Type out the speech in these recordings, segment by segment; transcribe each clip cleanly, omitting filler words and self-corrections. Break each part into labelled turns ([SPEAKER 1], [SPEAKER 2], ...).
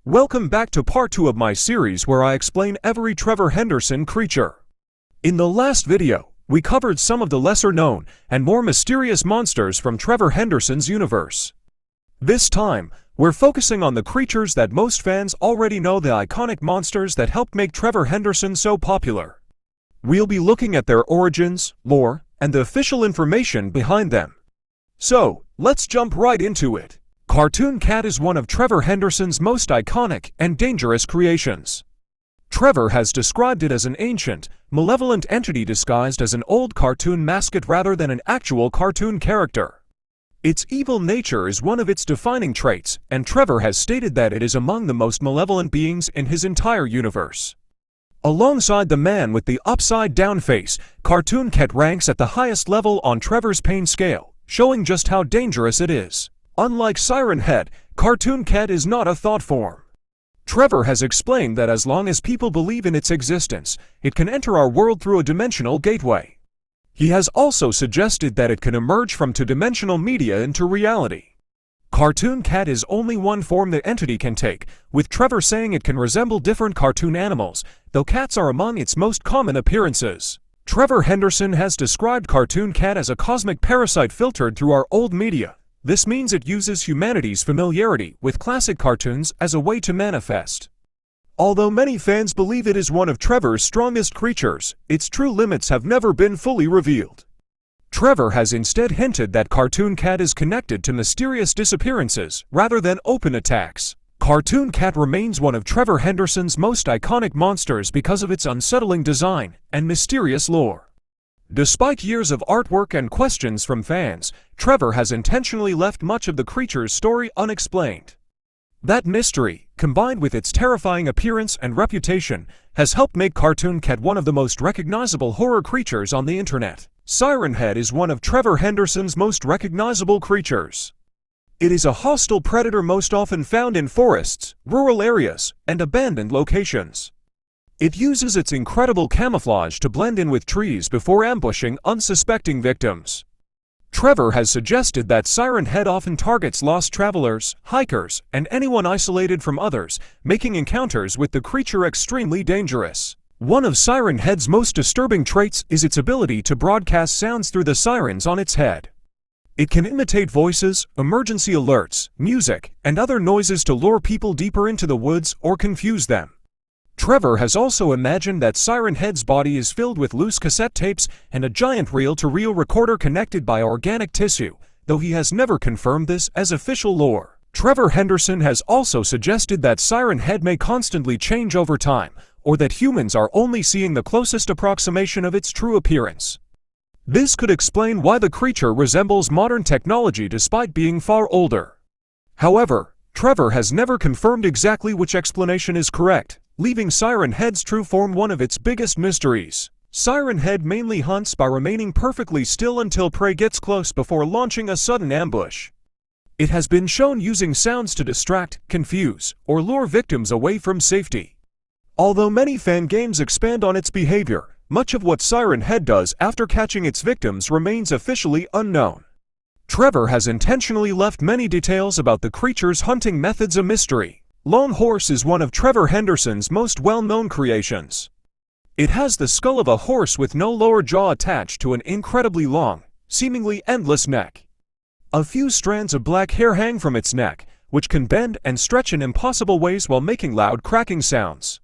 [SPEAKER 1] Welcome back to part 2 of my series where I explain every Trevor Henderson creature. In the last video, we covered some of the lesser known and more mysterious monsters from Trevor Henderson's universe. This time, we're focusing on the creatures that most fans already know, the iconic monsters that helped make Trevor Henderson so popular. We'll be looking at their origins, lore, and the official information behind them. So, let's jump right into it. Cartoon Cat is one of Trevor Henderson's most iconic and dangerous creations. Trevor has described it as an ancient, malevolent entity disguised as an old cartoon mascot rather than an actual cartoon character. Its evil nature is one of its defining traits, and Trevor has stated that it is among the most malevolent beings in his entire universe. Alongside the man with the upside-down face, Cartoon Cat ranks at the highest level on Trevor's pain scale, showing just how dangerous it is. Unlike Siren Head, Cartoon Cat is not a thought form. Trevor has explained that as long as people believe in its existence, it can enter our world through a dimensional gateway. He has also suggested that it can emerge from two-dimensional media into reality. Cartoon Cat is only one form the entity can take, with Trevor saying it can resemble different cartoon animals, though cats are among its most common appearances. Trevor Henderson has described Cartoon Cat as a cosmic parasite filtered through our old media. This means it uses humanity's familiarity with classic cartoons as a way to manifest. Although many fans believe it is one of Trevor's strongest creatures, its true limits have never been fully revealed. Trevor has instead hinted that Cartoon Cat is connected to mysterious disappearances rather than open attacks. Cartoon Cat remains one of Trevor Henderson's most iconic monsters because of its unsettling design and mysterious lore. Despite years of artwork and questions from fans, Trevor has intentionally left much of the creature's story unexplained. That mystery, combined with its terrifying appearance and reputation, has helped make Cartoon Cat one of the most recognizable horror creatures on the internet. Siren Head is one of Trevor Henderson's most recognizable creatures. It is a hostile predator most often found in forests, rural areas, and abandoned locations. It uses its incredible camouflage to blend in with trees before ambushing unsuspecting victims. Trevor has suggested that Siren Head often targets lost travelers, hikers, and anyone isolated from others, making encounters with the creature extremely dangerous. One of Siren Head's most disturbing traits is its ability to broadcast sounds through the sirens on its head. It can imitate voices, emergency alerts, music, and other noises to lure people deeper into the woods or confuse them. Trevor has also imagined that Siren Head's body is filled with loose cassette tapes and a giant reel-to-reel recorder connected by organic tissue, though he has never confirmed this as official lore. Trevor Henderson has also suggested that Siren Head may constantly change over time, or that humans are only seeing the closest approximation of its true appearance. This could explain why the creature resembles modern technology despite being far older. However, Trevor has never confirmed exactly which explanation is correct, leaving Siren Head's true form one of its biggest mysteries. Siren Head mainly hunts by remaining perfectly still until prey gets close before launching a sudden ambush. It has been shown using sounds to distract, confuse, or lure victims away from safety. Although many fan games expand on its behavior, much of what Siren Head does after catching its victims remains officially unknown. Trevor has intentionally left many details about the creature's hunting methods a mystery. Long Horse is one of Trevor Henderson's most well-known creations. It has the skull of a horse with no lower jaw attached to an incredibly long, seemingly endless neck. A few strands of black hair hang from its neck, which can bend and stretch in impossible ways while making loud cracking sounds.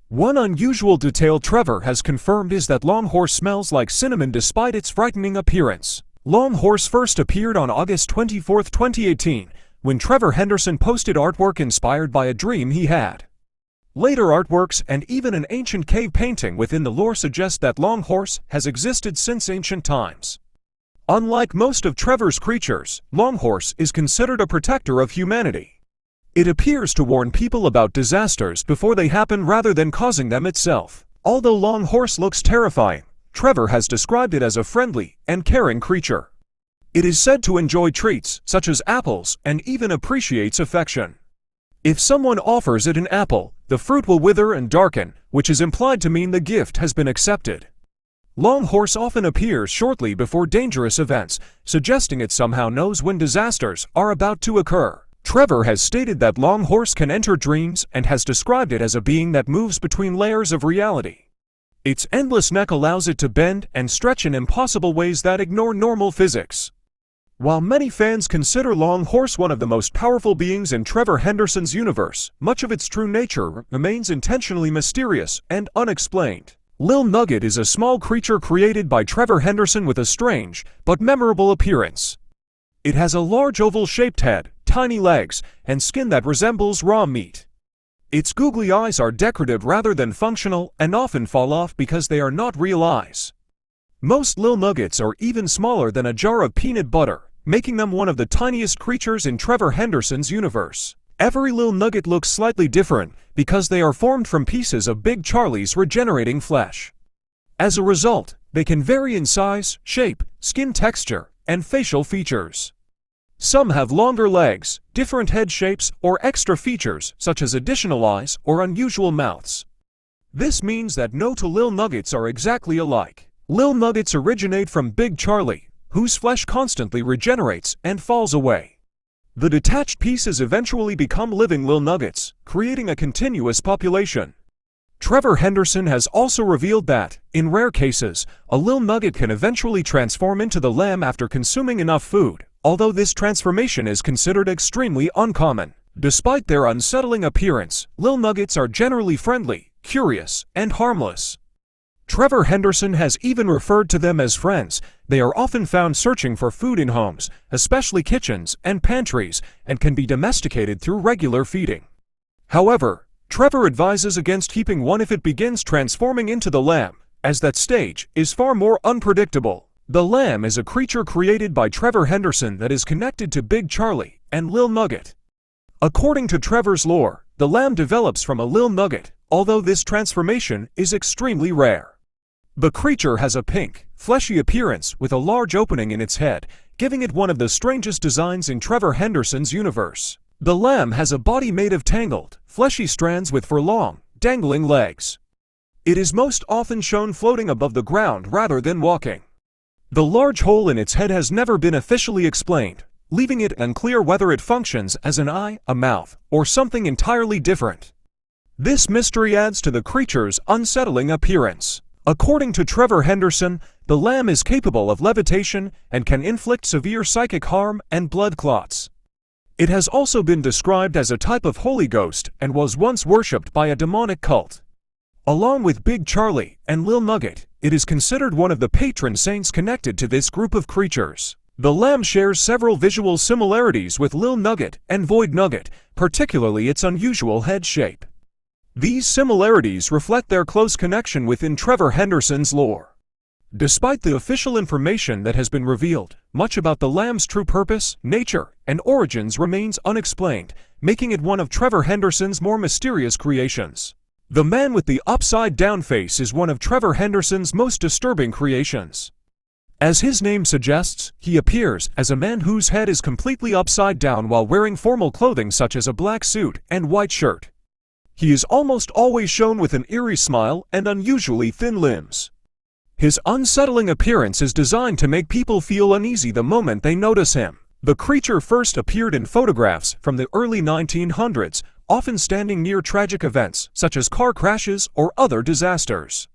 [SPEAKER 1] One unusual detail Trevor has confirmed is that Long Horse smells like cinnamon despite its frightening appearance. Long Horse first appeared on August 24, 2018, when Trevor Henderson posted artwork inspired by a dream he had. Later artworks and even an ancient cave painting within the lore suggest that Long Horse has existed since ancient times. Unlike most of Trevor's creatures, Long Horse is considered a protector of humanity. It appears to warn people about disasters before they happen rather than causing them itself. Although Long Horse looks terrifying, Trevor has described it as a friendly and caring creature. It is said to enjoy treats, such as apples, and even appreciates affection. If someone offers it an apple, the fruit will wither and darken, which is implied to mean the gift has been accepted. Long Horse often appears shortly before dangerous events, suggesting it somehow knows when disasters are about to occur. Trevor has stated that Long Horse can enter dreams and has described it as a being that moves between layers of reality. Its endless neck allows it to bend and stretch in impossible ways that ignore normal physics. While many fans consider Long Horse one of the most powerful beings in Trevor Henderson's universe, much of its true nature remains intentionally mysterious and unexplained. Lil Nugget is a small creature created by Trevor Henderson with a strange but memorable appearance. It has a large oval-shaped head, tiny legs, and skin that resembles raw meat. Its googly eyes are decorative rather than functional and often fall off because they are not real eyes. Most Lil Nuggets are even smaller than a jar of peanut butter, making them one of the tiniest creatures in Trevor Henderson's universe. Every Lil Nugget looks slightly different because they are formed from pieces of Big Charlie's regenerating flesh. As a result, they can vary in size, shape, skin texture, and facial features. Some have longer legs, different head shapes, or extra features such as additional eyes or unusual mouths. This means that no two Lil Nuggets are exactly alike. Lil Nuggets originate from Big Charlie, whose flesh constantly regenerates and falls away. The detached pieces eventually become living Lil Nuggets, creating a continuous population. Trevor Henderson has also revealed that, in rare cases, a Lil Nugget can eventually transform into the lamb after consuming enough food, although this transformation is considered extremely uncommon. Despite their unsettling appearance, Lil Nuggets are generally friendly, curious, and harmless. Trevor Henderson has even referred to them as friends. They are often found searching for food in homes, especially kitchens and pantries, and can be domesticated through regular feeding. However, Trevor advises against keeping one if it begins transforming into the lamb, as that stage is far more unpredictable. The lamb is a creature created by Trevor Henderson that is connected to Big Charlie and Lil Nugget. According to Trevor's lore, the lamb develops from a Lil Nugget, although this transformation is extremely rare. The creature has a pink, fleshy appearance with a large opening in its head, giving it one of the strangest designs in Trevor Henderson's universe. The lamb has a body made of tangled, fleshy strands with long, dangling legs. It is most often shown floating above the ground rather than walking. The large hole in its head has never been officially explained, leaving it unclear whether it functions as an eye, a mouth, or something entirely different. This mystery adds to the creature's unsettling appearance. According to Trevor Henderson, the lamb is capable of levitation and can inflict severe psychic harm and blood clots. It has also been described as a type of Holy Ghost and was once worshipped by a demonic cult. Along with Big Charlie and Lil Nugget, it is considered one of the patron saints connected to this group of creatures. The lamb shares several visual similarities with Lil Nugget and Void Nugget, particularly its unusual head shape. These similarities reflect their close connection within Trevor Henderson's lore. Despite the official information that has been revealed, much about the lamb's true purpose, nature, and origins remains unexplained, making it one of Trevor Henderson's more mysterious creations. The man with the upside-down face is one of Trevor Henderson's most disturbing creations. As his name suggests, he appears as a man whose head is completely upside down while wearing formal clothing such as a black suit and white shirt. He is almost always shown with an eerie smile and unusually thin limbs. His unsettling appearance is designed to make people feel uneasy the moment they notice him. The creature first appeared in photographs from the early 1900s, often standing near tragic events such as car crashes or other disasters.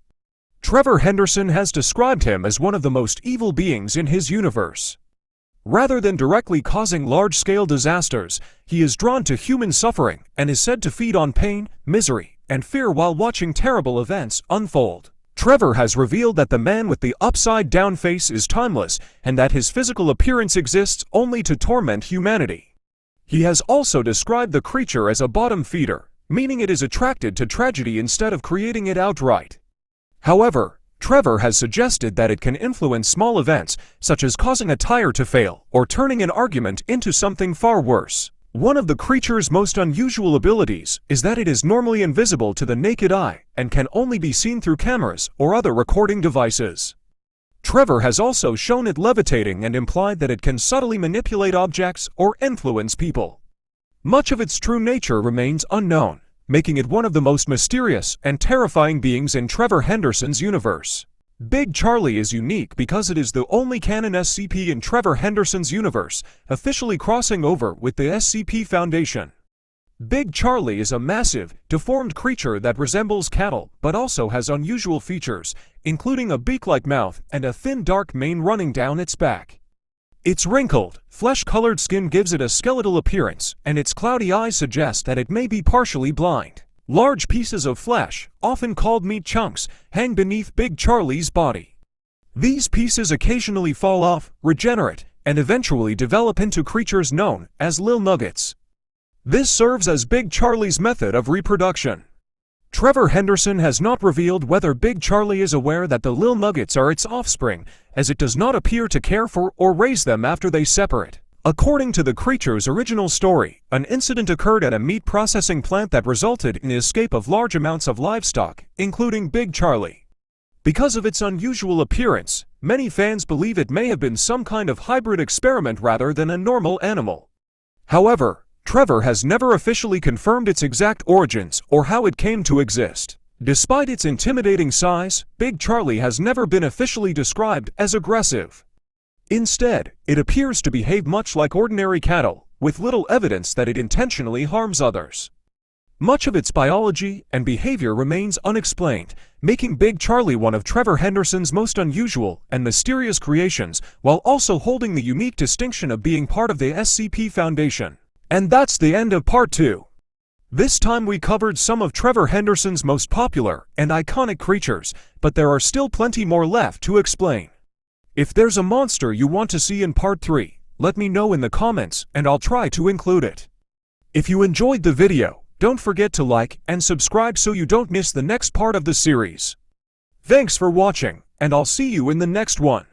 [SPEAKER 1] Trevor Henderson has described him as one of the most evil beings in his universe. Rather than directly causing large-scale disasters, he is drawn to human suffering and is said to feed on pain, misery, and fear while watching terrible events unfold. Trevor has revealed that the man with the upside-down face is timeless and that his physical appearance exists only to torment humanity. He has also described the creature as a bottom feeder, meaning it is attracted to tragedy instead of creating it outright. However, Trevor has suggested that it can influence small events, such as causing a tire to fail or turning an argument into something far worse. One of the creature's most unusual abilities is that it is normally invisible to the naked eye and can only be seen through cameras or other recording devices. Trevor has also shown it levitating and implied that it can subtly manipulate objects or influence people. Much of its true nature remains unknown, making it one of the most mysterious and terrifying beings in Trevor Henderson's universe. Big Charlie is unique because it is the only canon SCP in Trevor Henderson's universe, officially crossing over with the SCP Foundation. Big Charlie is a massive, deformed creature that resembles cattle but also has unusual features, including a beak-like mouth and a thin dark mane running down its back. Its wrinkled, flesh-colored skin gives it a skeletal appearance, and its cloudy eyes suggest that it may be partially blind. Large pieces of flesh, often called meat chunks, hang beneath Big Charlie's body. These pieces occasionally fall off, regenerate, and eventually develop into creatures known as Lil Nuggets. This serves as Big Charlie's method of reproduction. Trevor Henderson has not revealed whether Big Charlie is aware that the Lil Nuggets are its offspring, as it does not appear to care for or raise them after they separate. According to the creature's original story, an incident occurred at a meat processing plant that resulted in the escape of large amounts of livestock, including Big Charlie. Because of its unusual appearance, many fans believe it may have been some kind of hybrid experiment rather than a normal animal. However, Trevor has never officially confirmed its exact origins or how it came to exist. Despite its intimidating size, Big Charlie has never been officially described as aggressive. Instead, it appears to behave much like ordinary cattle, with little evidence that it intentionally harms others. Much of its biology and behavior remains unexplained, making Big Charlie one of Trevor Henderson's most unusual and mysterious creations, while also holding the unique distinction of being part of the SCP Foundation. And that's the end of Part 2. This time we covered some of Trevor Henderson's most popular and iconic creatures, but there are still plenty more left to explain. If there's a monster you want to see in Part 3, let me know in the comments and I'll try to include it. If you enjoyed the video, don't forget to like and subscribe so you don't miss the next part of the series. Thanks for watching, and I'll see you in the next one.